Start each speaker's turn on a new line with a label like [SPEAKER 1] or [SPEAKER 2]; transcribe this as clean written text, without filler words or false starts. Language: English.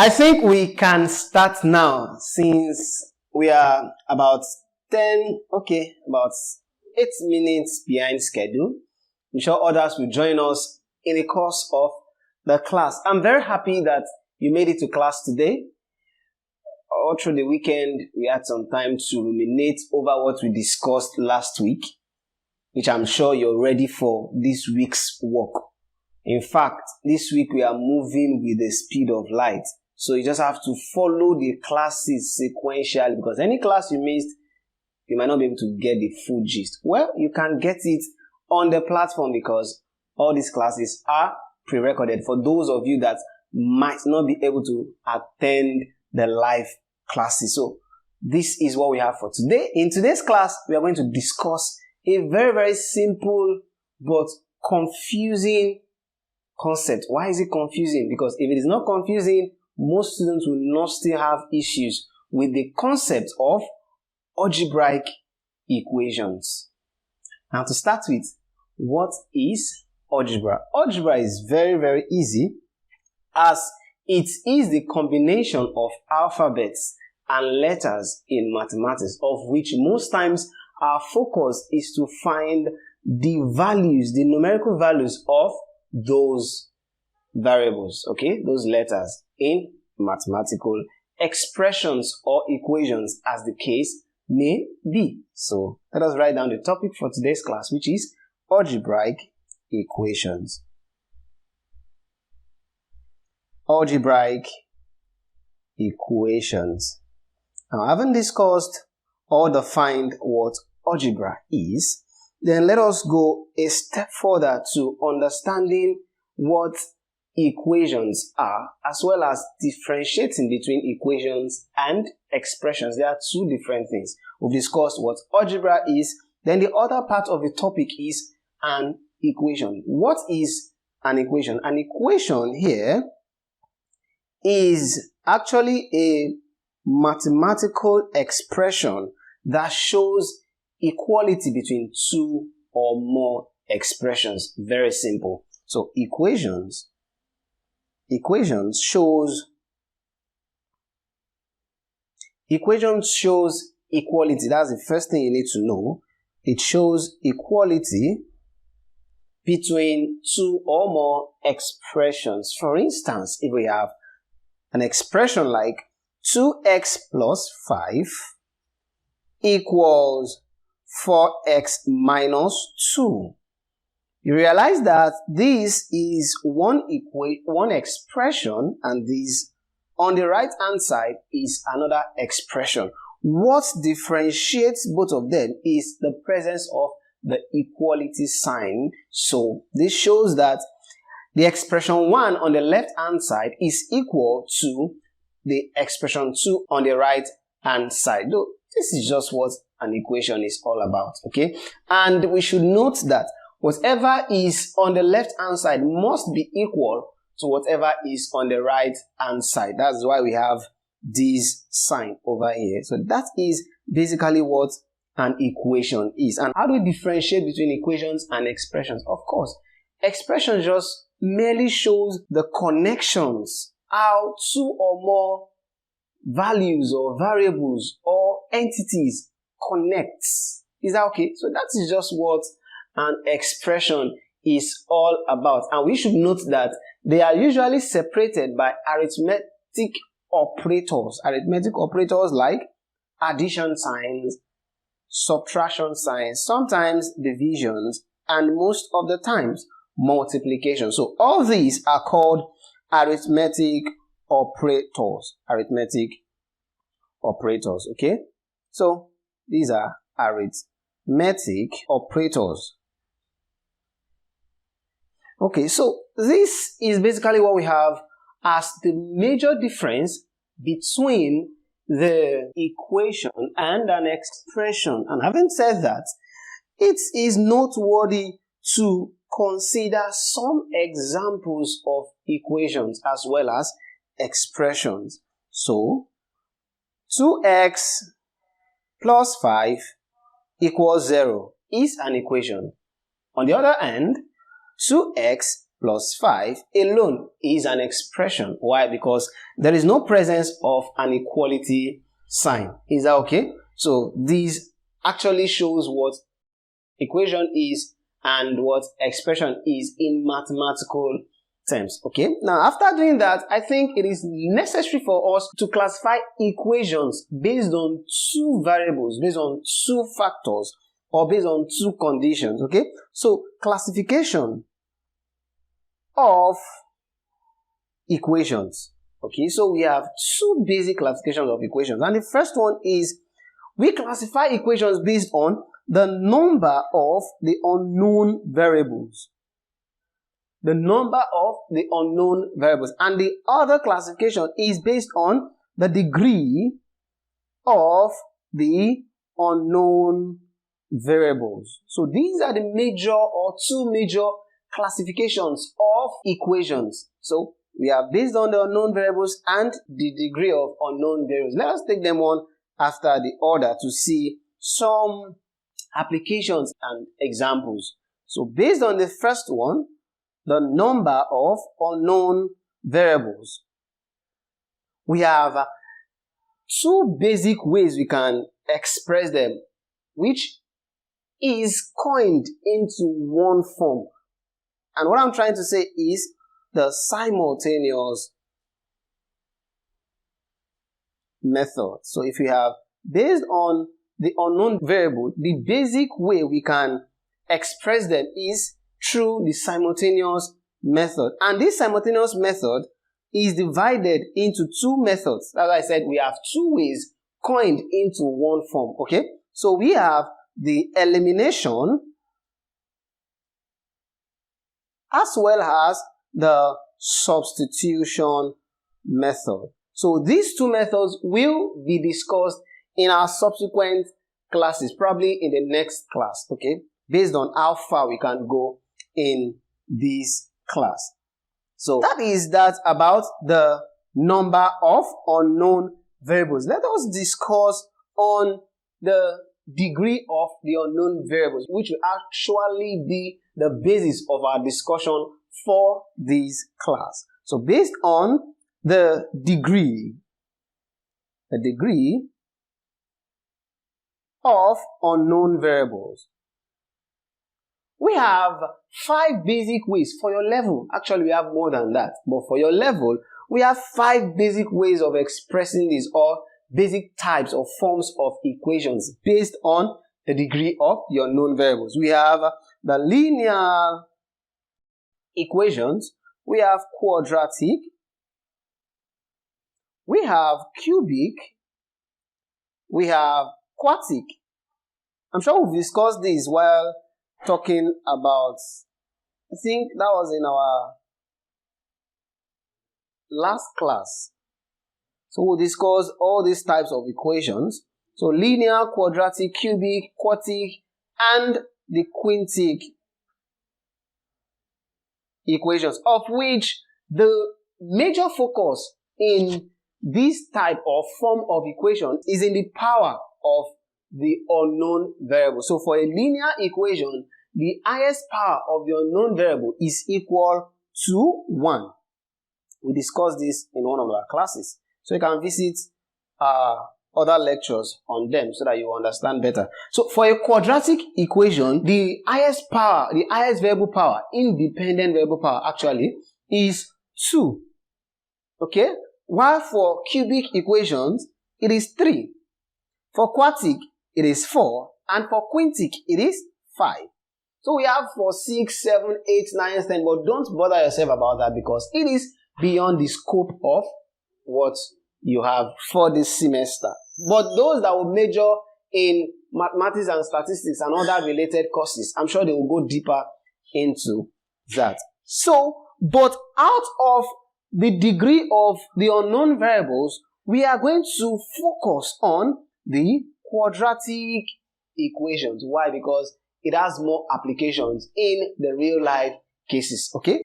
[SPEAKER 1] I think we can start now since we are about 8 minutes behind schedule. I'm sure others will join us in the course of the class. I'm very happy that you made it to class today. All through the weekend, we had some time to ruminate over what we discussed last week, which I'm sure you're ready for this week's work. In fact, this week we are moving with the speed of light. So you just have to follow the classes sequentially, because any class you missed, you might not be able to get the full gist. Well, you can get it on the platform because all these classes are pre-recorded for those of you that might not be able to attend the live classes. So this is what we have for today. In today's class, we are going to discuss a very, very simple but confusing concept. Why is it confusing? Because if it is not confusing, most students will not still have issues with the concept of algebraic equations. Now, to start with, what is algebra? Algebra is very, very easy, as it is the combination of alphabets and letters in mathematics, of which most times our focus is to find the values, the numerical values of those variables, okay, those letters in mathematical expressions or equations, as the case may be. So let us write down the topic for today's class, which is algebraic equations. Algebraic equations. Now, having discussed or defined what algebra is, then let us go a step further to understanding what equations are, as well as differentiating between equations and expressions. There are two different things. We've discussed what algebra is, then the other part of the topic is an equation. What is an equation? An equation here is actually a mathematical expression that shows equality between two or more expressions. Very simple. So equations shows equality. That's the first thing you need to know. It shows equality between two or more expressions. For instance, if we have an expression like 2x plus 5 equals 4x minus 2. You realize that this is one expression, and this on the right hand side is another expression. What differentiates both of them is the presence of the equality sign. So this shows that the expression 1 on the left hand side is equal to the expression 2 on the right hand side. Though this is just what an equation is all about, okay? And we should note that whatever is on the left hand side must be equal to whatever is on the right hand side. That's why we have this sign over here. So that is basically what an equation is. And how do we differentiate between equations and expressions? Of course, expression just merely shows the connections, how two or more values or variables or entities connects. Is that okay? So that is just what an expression is all about. And we should note that they are usually separated by arithmetic operators. Arithmetic operators like addition signs, subtraction signs, sometimes divisions, and most of the times multiplication. So all these are called arithmetic operators. Arithmetic operators, okay? So these are arithmetic operators. Okay, so this is basically what we have as the major difference between the equation and an expression. And having said that, it is noteworthy to consider some examples of equations as well as expressions. So 2x plus 5 equals 0 is an equation. On the other hand, 2x plus 5 alone is an expression. Why? Because there is no presence of an equality sign. Is that okay? So this actually shows what equation is and what expression is in mathematical terms. Okay, now after doing that, I think it is necessary for us to classify equations based on two variables, based on two factors, or based on two conditions. Okay, so classification of equations. Okay, so we have two basic classifications of equations, and the first one is we classify equations based on the number of the unknown variables. The number of the unknown variables. And the other classification is based on the degree of the unknown variables. So these are the major or two major classifications of equations. So we are based on the unknown variables and the degree of unknown variables. Let us take them one after the other to see some applications and examples. So based on the first one, the number of unknown variables, we have two basic ways we can express them, which is coined into one form. And what I'm trying to say is the simultaneous method. So if we have based on the unknown variable, the basic way we can express them is through the simultaneous method. And this simultaneous method is divided into two methods. As I said, we have two ways coined into one form. Okay, so we have the elimination as well as the substitution method. So these two methods will be discussed in our subsequent classes, probably in the next class, okay, based on how far we can go in this class. So that is that about the number of unknown variables. Let us discuss on the degree of the unknown variables, which will actually be the basis of our discussion for this class. So based on the degree of unknown variables, we have 5 basic ways for your level. Actually, we have more than that, but for your level, we have 5 basic ways of expressing this, or basic types or forms of equations based on the degree of the unknown variables. We have the linear equations, we have quadratic, we have cubic, we have quartic. I'm sure we've discussed this while talking about, I think that was in our last class. So we'll discuss all these types of equations. So linear, quadratic, cubic, quartic, and the quintic equations, of which the major focus in this type or form of equation is in the power of the unknown variable. So for a linear equation, the highest power of the unknown variable is equal to 1. We discussed this in one of our classes. So you can visit other lectures on them so that you understand better. So for a quadratic equation, the highest power, the highest variable power, independent variable power actually, is 2. Okay? While for cubic equations, it is 3. For quartic, it is 4. And for quintic, it is 5. So we have for 6, 7, 8, 9, 10, but don't bother yourself about that because it is beyond the scope of what you have for this semester. But those that will major in mathematics and statistics and other related courses, I'm sure they will go deeper into that. So, but out of the degree of the unknown variables, we are going to focus on the quadratic equations. Why? Because it has more applications in the real life cases. Okay?